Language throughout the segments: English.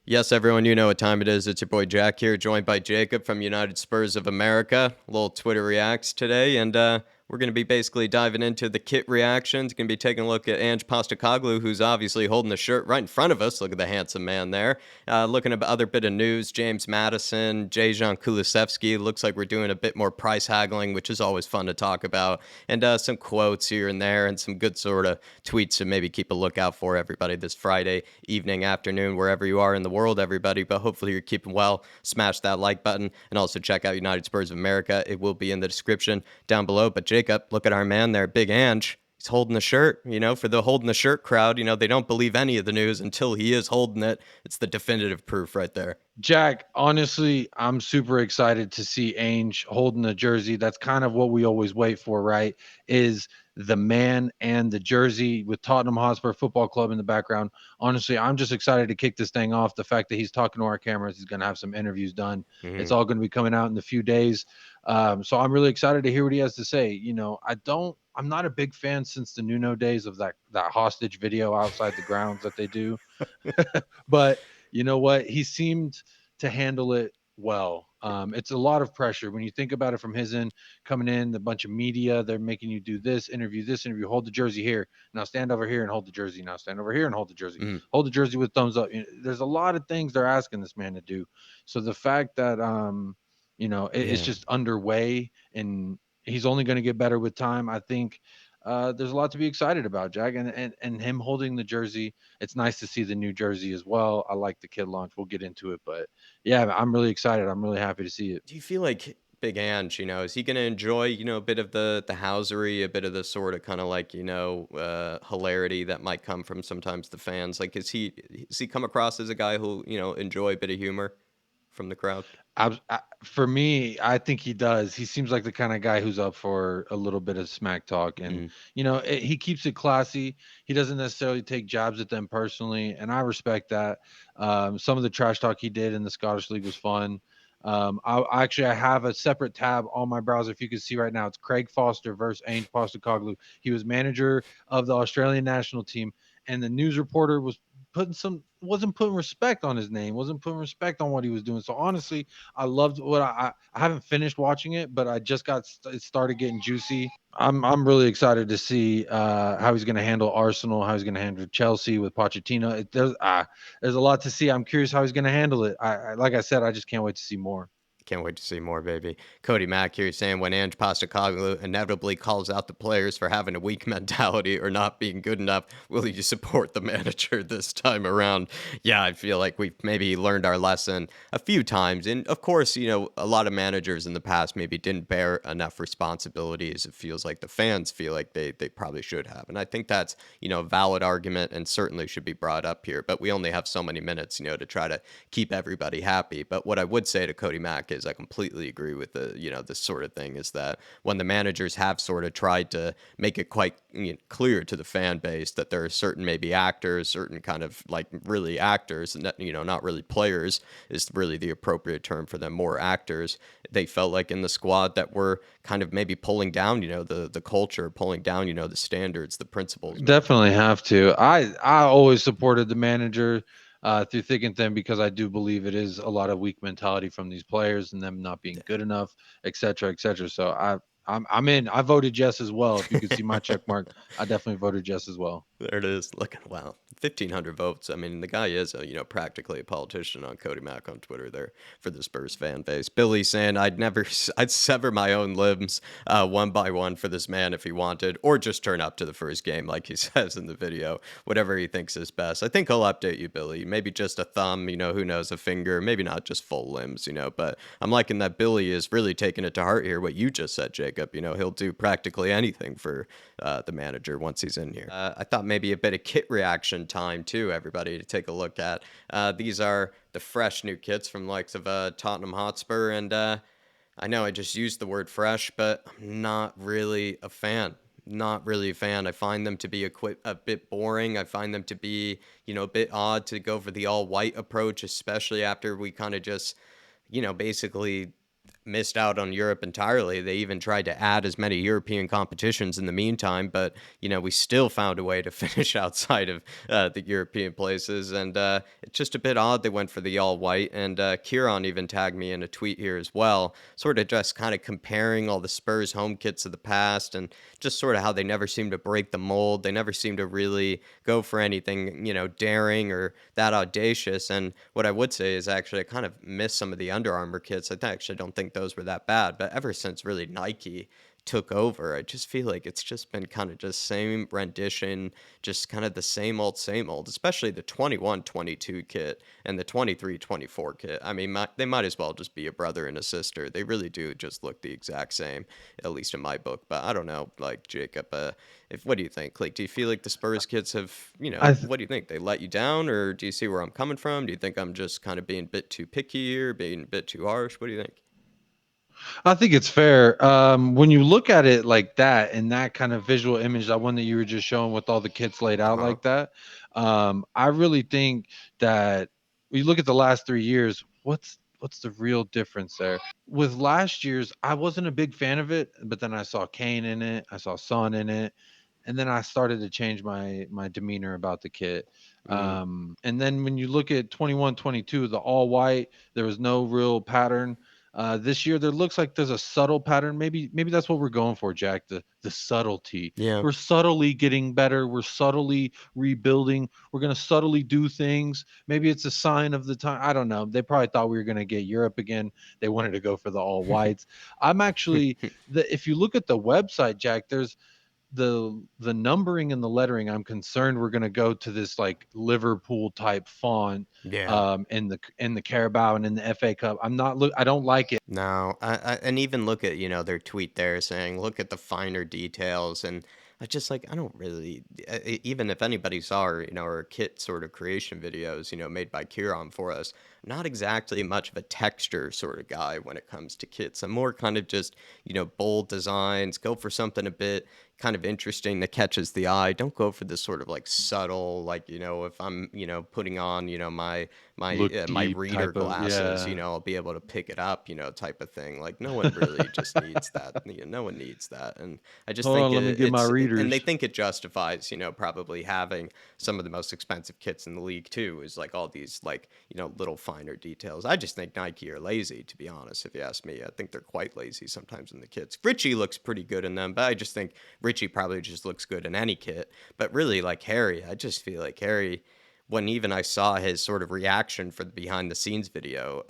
Yes, everyone, you know what time it is. It's your boy Jack here, joined by Jacob from United Spurs of America. A little Twitter reacts today, and we're going to be basically diving into the kit reactions. Going to be taking a look at Ange Postacoglu, who's obviously holding the shirt right in front of us. Look at the handsome man there. Looking at other bit of news, James Madison, Dejan Kulusevski. Looks like we're doing a bit more price haggling, which is always fun to talk about. And some quotes here and there, and some good sort of tweets to maybe keep a lookout for everybody this Friday evening, afternoon, wherever you are in the world, everybody. But hopefully you're keeping well. Smash that like button, and also check out United Spurs of America. It will be in the description down below. But Jacob, look at our man there, Big Ange. He's holding the shirt, for the holding the shirt crowd. They don't believe any of the news until he is holding it. It's the definitive proof right there. Jack, honestly, I'm super excited to see Ange holding the jersey. That's kind of what we always wait for, right? Is the man and the jersey with Tottenham Hotspur Football Club in the background. Honestly, I'm just excited to kick this thing off. The fact that he's talking to our cameras, he's going to have some interviews done. It's Mm-hmm. all going to be coming out in a few days. So I'm really excited to hear what he has to say. I'm not a big fan since the Nuno days of that hostage video outside the grounds that they do. But you know what? He seemed to handle it well. It's a lot of pressure when you think about it from his end, coming in, the bunch of media, they're making you do this interview, hold the jersey here. Now stand over here and hold the jersey. Now stand over here and hold the jersey. Mm-hmm. Hold the jersey with thumbs up. There's a lot of things they're asking this man to do. So the fact that it's Yeah. just underway and he's only going to get better with time, I think there's a lot to be excited about, Jack, and him holding the jersey. It's nice to see the new jersey as well. I like the kid launch. We'll get into it, but yeah, I'm really excited. I'm really happy to see it. Do you feel like Big Ange, is he going to enjoy, a bit of the housery, a bit of the sort of kind of like, hilarity that might come from sometimes the fans? Like, is he come across as a guy who'll, enjoy a bit of humor from the crowd? For me, I think he does. He seems like the kind of guy who's up for a little bit of smack talk, and Mm. he keeps it classy. He doesn't necessarily take jabs at them personally, and I respect that. Some of the trash talk he did in the Scottish League was fun. I have a separate tab on my browser. If you can see right now, it's Craig Foster versus Ange Postecoglou. He was manager of the Australian national team, and the news reporter wasn't putting respect on his name, wasn't putting respect on what he was doing. So honestly, I loved what I haven't finished watching it, but I just it started getting juicy. I'm really excited to see how he's going to handle Arsenal, how he's going to handle Chelsea with Pochettino. There's a lot to see. I'm curious how he's going to handle it. Like I said, I just can't wait to see more. Can't wait to see more, baby. Cody Mack here saying when Ange Postacoglu inevitably calls out the players for having a weak mentality or not being good enough, will you support the manager this time around? Yeah, I feel like we've maybe learned our lesson a few times. And of course, a lot of managers in the past maybe didn't bear enough responsibility as it feels like the fans feel like they probably should have. And I think that's, a valid argument and certainly should be brought up here. But we only have so many minutes, to try to keep everybody happy. But what I would say to Cody Mack is I completely agree with this sort of thing is that when the managers have sort of tried to make it quite clear to the fan base that there are certain maybe actors, certain kind of like really actors, and not really players is really the appropriate term for them, more actors. They felt like in the squad that were kind of maybe pulling down, the culture, pulling down, the standards, the principles. Definitely have to. I always supported the manager through thick and thin because I do believe it is a lot of weak mentality from these players and them not being good enough, et cetera, et cetera. So I'm in. I voted yes as well. If you could see my check mark, I definitely voted yes as well. There it is. Looking wow, 1,500 votes. I mean, the guy is practically a politician on Cody Mack on Twitter there for the Spurs fan base. Billy saying I'd sever my own limbs one by one for this man if he wanted, or just turn up to the first game like he says in the video. Whatever he thinks is best. I think he'll update you, Billy. Maybe just a thumb. Who knows, a finger. Maybe not just full limbs. But I'm liking that Billy is really taking it to heart here. What you just said, Jacob. He'll do practically anything for the manager once he's in here. I thought maybe a bit of kit reaction time too, everybody, to take a look at. These are the fresh new kits from the likes of Tottenham Hotspur, and I know I just used the word fresh, but I'm not really a fan. Not really a fan. I find them to be a bit boring. I find them to be, a bit odd to go for the all white approach, especially after we kind of just, basically missed out on Europe entirely. They even tried to add as many European competitions in the meantime, but we still found a way to finish outside of the European places. And it's just a bit odd they went for the all white. And Kieran even tagged me in a tweet here as well, sort of just kind of comparing all the Spurs home kits of the past and just sort of how they never seem to break the mold. They never seem to really go for anything, daring or that audacious. And what I would say is actually I kind of miss some of the Under Armour kits. Actually don't think those were that bad, but ever since really Nike took over, I just feel like it's just been kind of just same rendition, just kind of the same old, especially the 21-22 kit and the 23-24 kit. I mean, they might as well just be a brother and a sister. They really do just look the exact same, at least in my book. But I don't know, like Jacob, if what do you think? Like, do you feel like the Spurs kids have, I th- what do you think? They let you down, or do you see where I'm coming from? Do you think I'm just kind of being a bit too picky or being a bit too harsh? What do you think? I think it's fair. When you look at it like that, and that kind of visual image, that one that you were just showing with all the kits laid Uh out huh. like that, I really think that when you look at the last 3 years, what's the real difference there? With last year's, I wasn't a big fan of it, but then I saw Kane in it, I saw Son in it, and then I started to change my demeanor about the kit. Mm, And then when you look at 21-22, the all white, there was no real pattern. This year, there looks like there's a subtle pattern. Maybe that's what we're going for, Jack. The subtlety. yeah. We're subtly getting better. We're subtly rebuilding. We're gonna subtly do things. Maybe it's a sign of the time. I don't know. They probably thought we were gonna get Europe again. They wanted to go for the all whites. I'm actually if you look at the website, Jack, there's the numbering and the lettering. I'm concerned we're going to go to this like Liverpool type font Yeah. in the Carabao and in the FA Cup. I don't like it. No, and even look at their tweet there saying, "Look at the finer details," and I just like I don't really even if anybody saw our our kit sort of creation videos made by Kieran for us, not exactly much of a texture sort of guy when it comes to kits. I'm more kind of just bold designs, go for something a bit kind of interesting that catches the eye. Don't go for this sort of like subtle like if I'm putting on Look my deep reader type of, glasses, yeah. I'll be able to pick it up, type of thing. Like no one really just needs that. No one needs that. And I just Hold think on, let me get my and they readers. think it justifies, probably having some of the most expensive kits in the league too, is like all these like, little finer details. I just think Nike are lazy, to be honest, if you ask me. I think they're quite lazy sometimes in the kits. Richie looks pretty good in them, but I just think Richie probably just looks good in any kit. But really, like Harry, I just feel like Harry, when even I saw his sort of reaction for the behind the scenes video,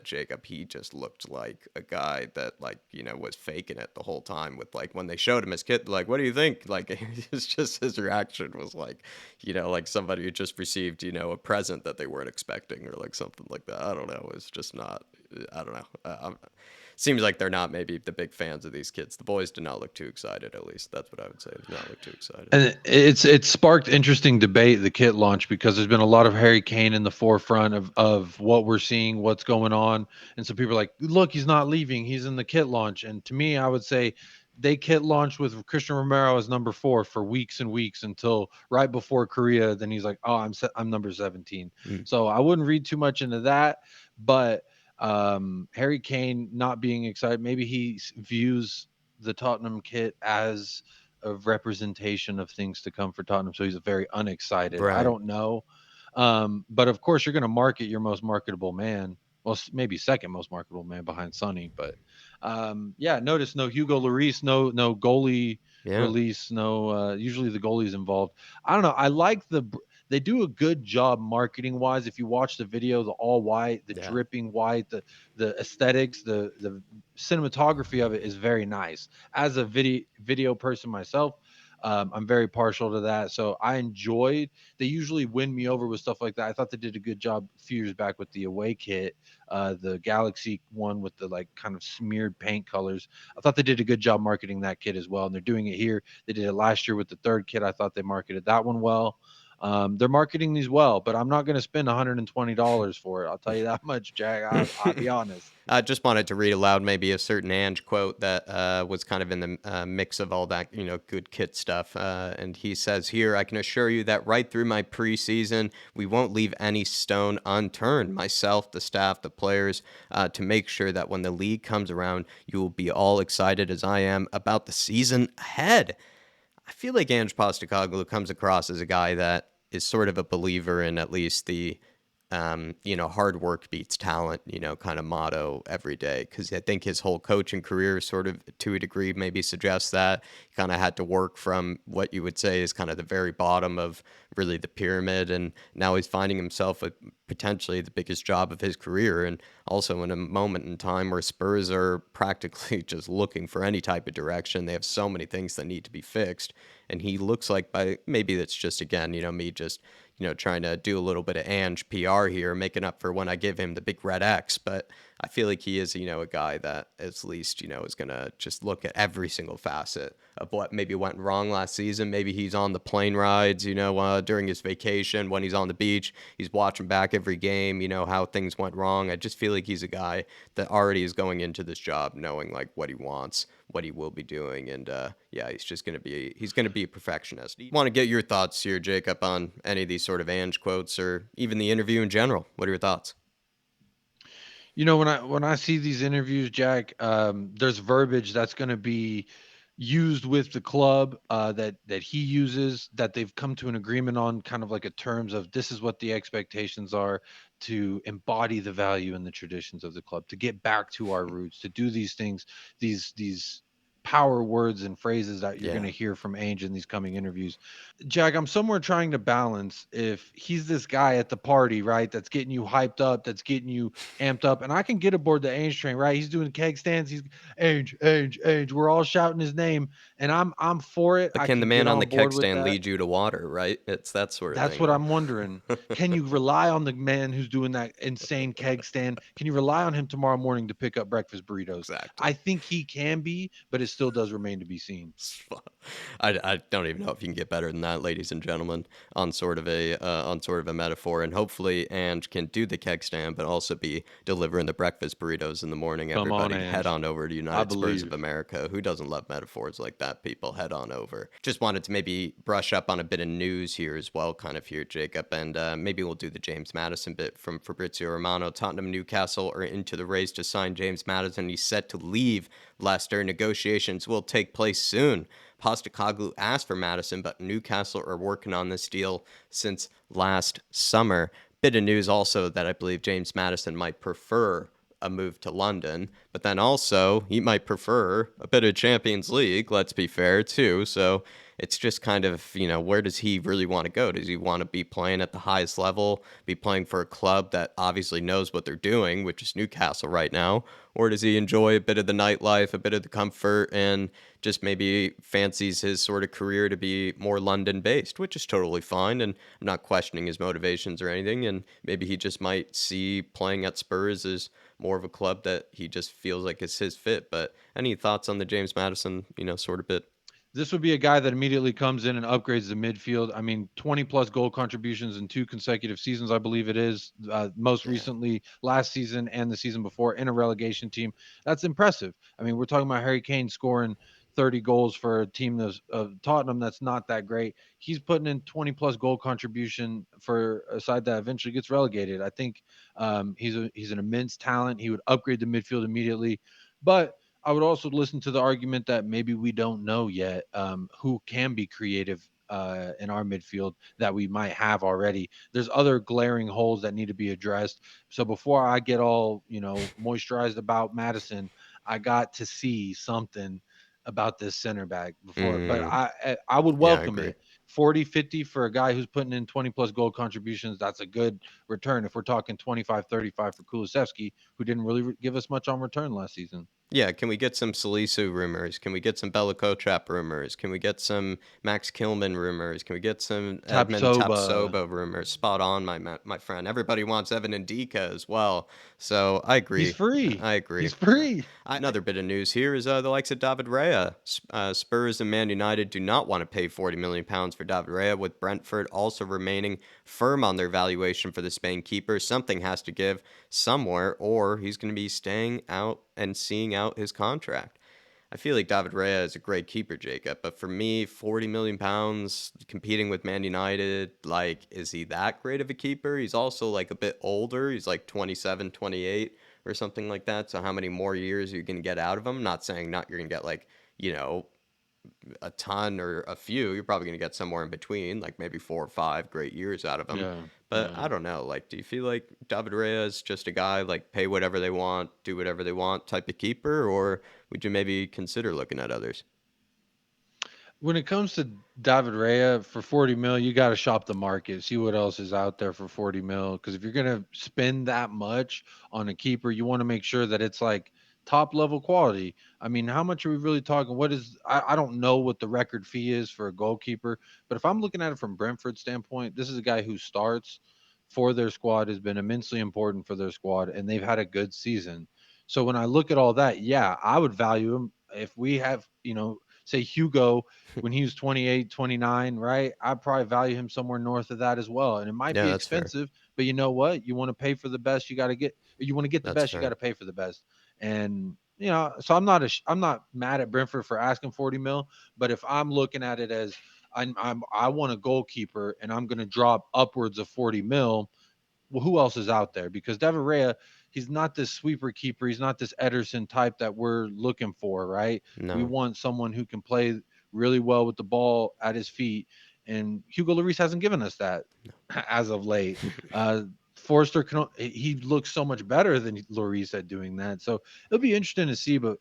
Jacob, he just looked like a guy that like, was faking it the whole time with like when they showed him his kit, like, what do you think? Like it's just his reaction was like, like somebody who just received, a present that they weren't expecting or like something like that. I don't know. It's just not, I don't know. Seems like they're not maybe the big fans of these kids. The boys did not look too excited, at least. That's what I would say. Did not look too excited. And it's sparked interesting debate, the kit launch, because there's been a lot of Harry Kane in the forefront of what we're seeing, what's going on. And so people are like, look, he's not leaving, he's in the kit launch. And to me, I would say they kit launched with Christian Romero as number 4 for weeks and weeks until right before Korea. Then he's like, oh, I'm number 17. Mm, So I wouldn't read too much into that. But Harry Kane not being excited, maybe he views the Tottenham kit as of representation of things to come for Tottenham. So he's very unexcited. I right. don't know. But of course, you're going to market your most marketable man. Well, maybe second most marketable man behind Sonny. But yeah, notice no Hugo Lloris, no goalie Yeah. release, no. Usually the goalie's involved. I don't know. I like they do a good job marketing wise. If you watch the video, the all white, the Yeah. dripping white, the aesthetics, the cinematography of it is very nice. As a video person myself, I'm very partial to that. So I enjoyed. They usually win me over with stuff like that. I thought they did a good job a few years back with the away kit, the Galaxy one with the like kind of smeared paint colors. I thought they did a good job marketing that kit as well, and they're doing it here. They did it last year with the third kit. I thought they marketed that one well. They're marketing these well, but I'm not going to spend $120 for it. I'll tell you that much, Jack. I'll be honest. I just wanted to read aloud maybe a certain Ange quote that was kind of in the mix of all that, good kit stuff. And he says here, I can assure you that right through my preseason, we won't leave any stone unturned, myself, the staff, the players, to make sure that when the league comes around, you will be all excited as I am about the season ahead. I feel like Ange Postecoglou comes across as a guy that is sort of a believer in at least the hard work beats talent, kind of motto every day. Because I think his whole coaching career sort of, to a degree, maybe suggests that he kind of had to work from what you would say is kind of the very bottom of really the pyramid. And now he's finding himself with potentially the biggest job of his career. And also in a moment in time where Spurs are practically just looking for any type of direction. They have so many things that need to be fixed. And he looks like, by maybe that's just, again, me just trying to do a little bit of Ange PR here, making up for when I give him the big red X. But I feel like he is, a guy that at least, is going to just look at every single facet of what maybe went wrong last season. Maybe he's on the plane rides, during his vacation, when he's on the beach, he's watching back every game, how things went wrong. I just feel like he's a guy that already is going into this job knowing like what he wants, what he will be doing, and yeah, he's gonna be a perfectionist. Want to get your thoughts here, Jacob, on any of these sort of Ange quotes or even the interview in general? What are your thoughts? When I see these interviews, Jack, there's verbiage that's going to be used with the club that he uses, that they've come to an agreement on, kind of like a terms of this is what the expectations are, to embody the value and the traditions of the club, to get back to our roots, to do these things, these power words and phrases that you're going Yeah. to hear from Ainge in these coming interviews. Jack, I'm somewhere trying to balance if he's this guy at the party, right? That's getting you hyped up, that's getting you amped up, and I can get aboard the Ange train, right? He's doing keg stands. He's Ange, Ange, Ange. We're all shouting his name, and I'm for it. But I can the can get man on the on board keg with stand that. lead you to water, right? It's that sort of That's thing, what though. I'm wondering. Can you rely on the man who's doing that insane keg stand? Can you rely on him tomorrow morning to pick up breakfast burritos? Exactly. I think he can be, but it still does remain to be seen. I don't even know if you can get better than that, ladies and gentlemen, on sort of a metaphor. And hopefully, Ange can do the keg stand, but also be delivering the breakfast burritos in the morning. Come on, Everybody, head Ange. on over to I United Spurs of believe. America. Who doesn't love metaphors like that? People, head on over. Just wanted to maybe brush up on a bit of news here as well, kind of here, Jacob, and maybe we'll do the James Madison bit from Fabrizio Romano. Tottenham, Newcastle are into the race to sign James Madison. He's set to leave Leicester. Negotiations will take place soon. Postecoglou asked for Madison, but Newcastle are working on this deal since last summer. Bit of news also that I believe James Madison might prefer a move to London, but then also he might prefer a bit of Champions League, let's be fair, too. So it's just kind of, where does he really want to go? Does he want to be playing at the highest level, be playing for a club that obviously knows what they're doing, which is Newcastle right now? Or does he enjoy a bit of the nightlife, a bit of the comfort, and just maybe fancies his sort of career to be more London based, which is totally fine. And I'm not questioning his motivations or anything. And maybe he just might see playing at Spurs as more of a club that he just feels like is his fit. But any thoughts on the James Madison, sort of bit? This would be a guy that immediately comes in and upgrades the midfield. I mean, 20 plus goal contributions in two consecutive seasons, I believe it is. Most Yeah. recently, last season and the season before in a relegation team. That's impressive. I mean, we're talking about Harry Kane scoring 30 goals for a team that's of Tottenham that's not that great. He's putting in 20 plus goal contribution for a side that eventually gets relegated. I think he's an immense talent. He would upgrade the midfield immediately, but I would also listen to the argument that maybe we don't know yet who can be creative in our midfield that we might have already. There's other glaring holes that need to be addressed. So before I get all moisturized about Madison, I got to see something about this center back before. But Mm, I would yeah, I welcome agree. it. 40, 50 for a guy who's putting in 20 plus goal contributions. That's a good return. If we're talking 25, 35 for Kulusevski, who didn't really give us much on return last season. Yeah, can we get some Salisu rumors? Can we get some Bella Kotchap rumors? Can we get some Max Kilman rumors? Can we get some Edmund Tapsoba. Tapsoba rumors? Spot on, my friend. Everybody wants Evan Ndika as well. So I He's agree. free. I agree. He's free. Another bit of news here is the likes of David Raya. Spurs and Man United do not want to pay £40 million for David Raya, with Brentford also remaining firm on their valuation for the Spain keeper. Something has to give somewhere, or he's going to be staying out and seeing out his contract. I feel like David Raya is a great keeper, Jacob, but for me, £40 million competing with Man United, like, is he that great of a keeper? He's also like a bit older. He's like 27, 28 or something like that. So how many more years are you going to get out of him? Not saying not you're going to get like, you know, a ton or a few. You're probably going to get somewhere in between, like maybe 4 or 5 great years out of him. Yeah. But Yeah. I don't know. Like, do you feel like David Raya is just a guy like pay whatever they want, do whatever they want type of keeper, or would you maybe consider looking at others? When it comes to David Raya for 40 mil, you got to shop the market, see what else is out there for 40 mil. Because if you're gonna spend that much on a keeper, you want to make sure that it's like top level quality. I mean, how much are we really talking? What is I don't know what the record fee is for a goalkeeper, but if I'm looking at it from Brentford's standpoint, this is a guy who starts for their squad, has been immensely important for their squad, and they've had a good season. So when I look at all that, yeah, I would value him if we have, say Hugo when he was 28, 29, right? I'd probably value him somewhere north of that as well. And it might Yeah, be that's fair. expensive, but you know what? You want to pay for the best, you want to get the That's best, you got fair. to pay for the best. And so I'm not mad at Brentford for asking 40 mil, but if I'm looking at it as I want a goalkeeper and I'm going to drop upwards of 40 mil, well, who else is out there? Because David Raya, he's not this sweeper keeper. He's not this Ederson type that we're looking for, right? We No. want someone who can play really well with the ball at his feet. And Hugo Lloris hasn't given us that as of late. Forrester he looks so much better than Lloris at doing that. So it'll be interesting to see. But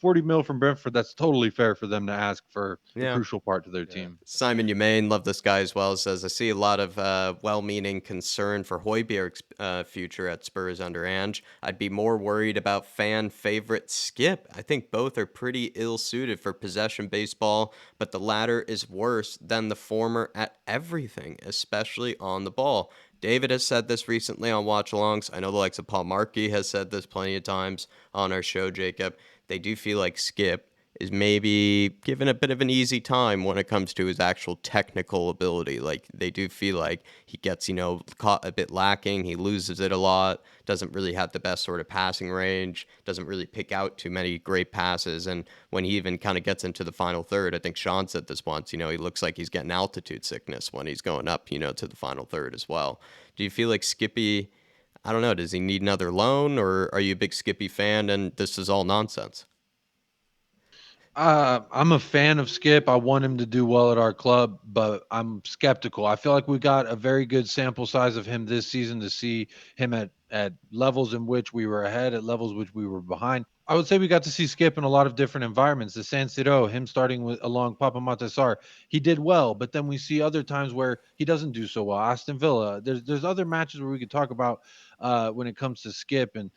40 mil from Brentford, that's totally fair for them to ask for a Yeah. crucial part to their team. Simon UMaine, love this guy as well, says, I see a lot of well-meaning concern for Højbjerg's future at Spurs under Ange. I'd be more worried about fan favorite Skip. I think both are pretty ill-suited for possession baseball, but the latter is worse than the former at everything, especially on the ball. David has said this recently on watch alongs. I know the likes of Paul Markey has said this plenty of times on our show, Jacob. They do feel like Skip is maybe given a bit of an easy time when it comes to his actual technical ability. Like, they do feel like he gets, caught a bit lacking. He loses it a lot, doesn't really have the best sort of passing range, doesn't really pick out too many great passes. And when he even kind of gets into the final third, I think Sean said this once, he looks like he's getting altitude sickness when he's going up, to the final third as well. Do you feel like Skippy, I don't know, does he need another loan, or are you a big Skippy fan and this is all nonsense? I'm a fan of Skip. I want him to do well at our club, but I'm skeptical. I feel like we got a very good sample size of him this season to see him at levels in which we were ahead, at levels which we were behind. I would say we got to see Skip in a lot of different environments. The San Siro, him starting with along Papa Matasar, he did well, but then we see other times where he doesn't do so well. Aston Villa, there's other matches where we could talk about when it comes to Skip, and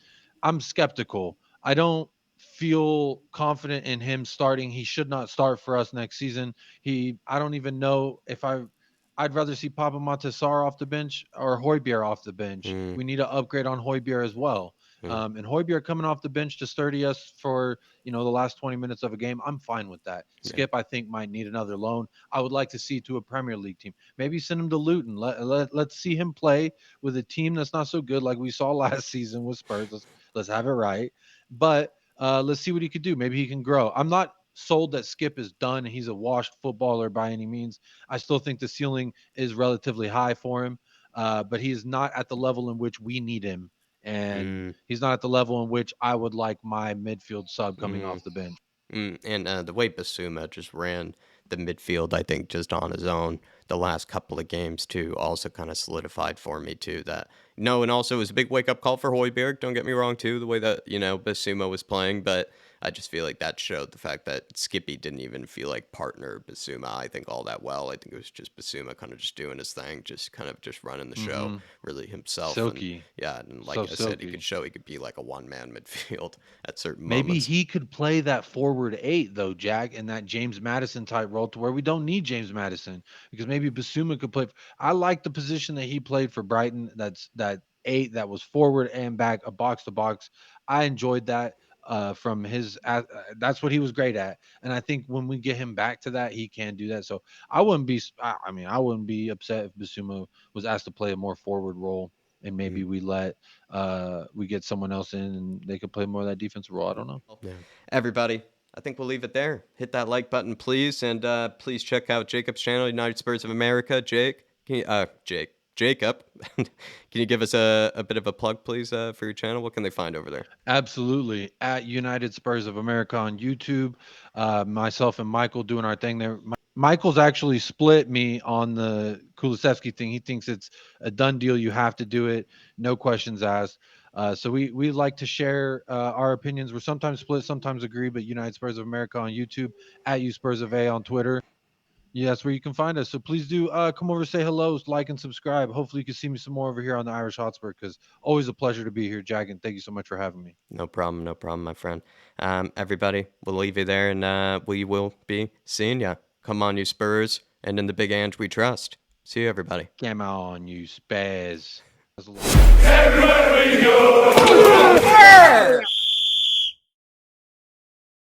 I'm skeptical. I don't feel confident in him starting. He should not start for us next season. I don't even know if I'd rather see Papa Matasar off the bench or Højbjerg off the bench. Mm, We need to upgrade on Højbjerg as well. mm, And Højbjerg coming off the bench to sturdy us for the last 20 minutes of a game, I'm fine with that. yeah. Skip, I think, might need another loan. I would like to see to a Premier League team. Maybe send him to Luton. Let's see him play with a team that's not so good like we saw last season with Spurs. Let's have it right. But let's see what he could do. Maybe he can grow. I'm not sold that Skip is done. He's a washed footballer by any means. I still think the ceiling is relatively high for him, but he is not at the level in which we need him. And Mm, he's not at the level in which I would like my midfield sub coming mm. off the bench. And the way Basuma just ran the midfield, I think, just on his own the last couple of games, too, also kind of solidified for me, too, that no, and also it was a big wake up call for Højbjerg. Don't get me wrong, too, the way that, Basuma was playing. But I just feel like that showed the fact that Skippy didn't even feel like partner Basuma, I think, all that well. I think it was just Basuma kind of just doing his thing, just kind of just running the show, Mm-hmm. really himself. And Silky. yeah, and So like I said, he could silky. show he could be like a one-man midfield at certain Maybe moments. he could play that forward eight though, Jack, in that James Madison type role to where we don't need James Madison because maybe Basuma could play. I like the position that he played for Brighton. That's that eight that was forward and back, a box to box. I enjoyed that from his. That's what he was great at, and I think when we get him back to that, he can do that. So I wouldn't be. I mean, I wouldn't be upset if Basuma was asked to play a more forward role, and maybe we get someone else in and they could play more of that defensive role. I don't know. Yeah. Everybody, I think we'll leave it there. Hit that like button, please, and please check out Jacob's channel, United Spurs of America. Jacob, can you give us a bit of a plug, please, for your channel? What can they find over there? Absolutely. At United Spurs of America on YouTube. Myself and Michael doing our thing there. Michael's actually split me on the Kulusevski thing. He thinks it's a done deal. You have to do it. No questions asked. So we like to share our opinions. We're sometimes split, sometimes agree, but United Spurs of America on YouTube, at U Spurs of A on Twitter. Yeah, that's where you can find us. So please do come over, say hello, like, and subscribe. Hopefully, you can see me some more over here on the Irish Hotspur because always a pleasure to be here, Jack. And thank you so much for having me. No problem, my friend. Everybody, we'll leave you there, and we will be seeing ya. Come on, you Spurs, and in the big Ange we trust. See you, everybody. Come on, you Spaz. Everywhere we go.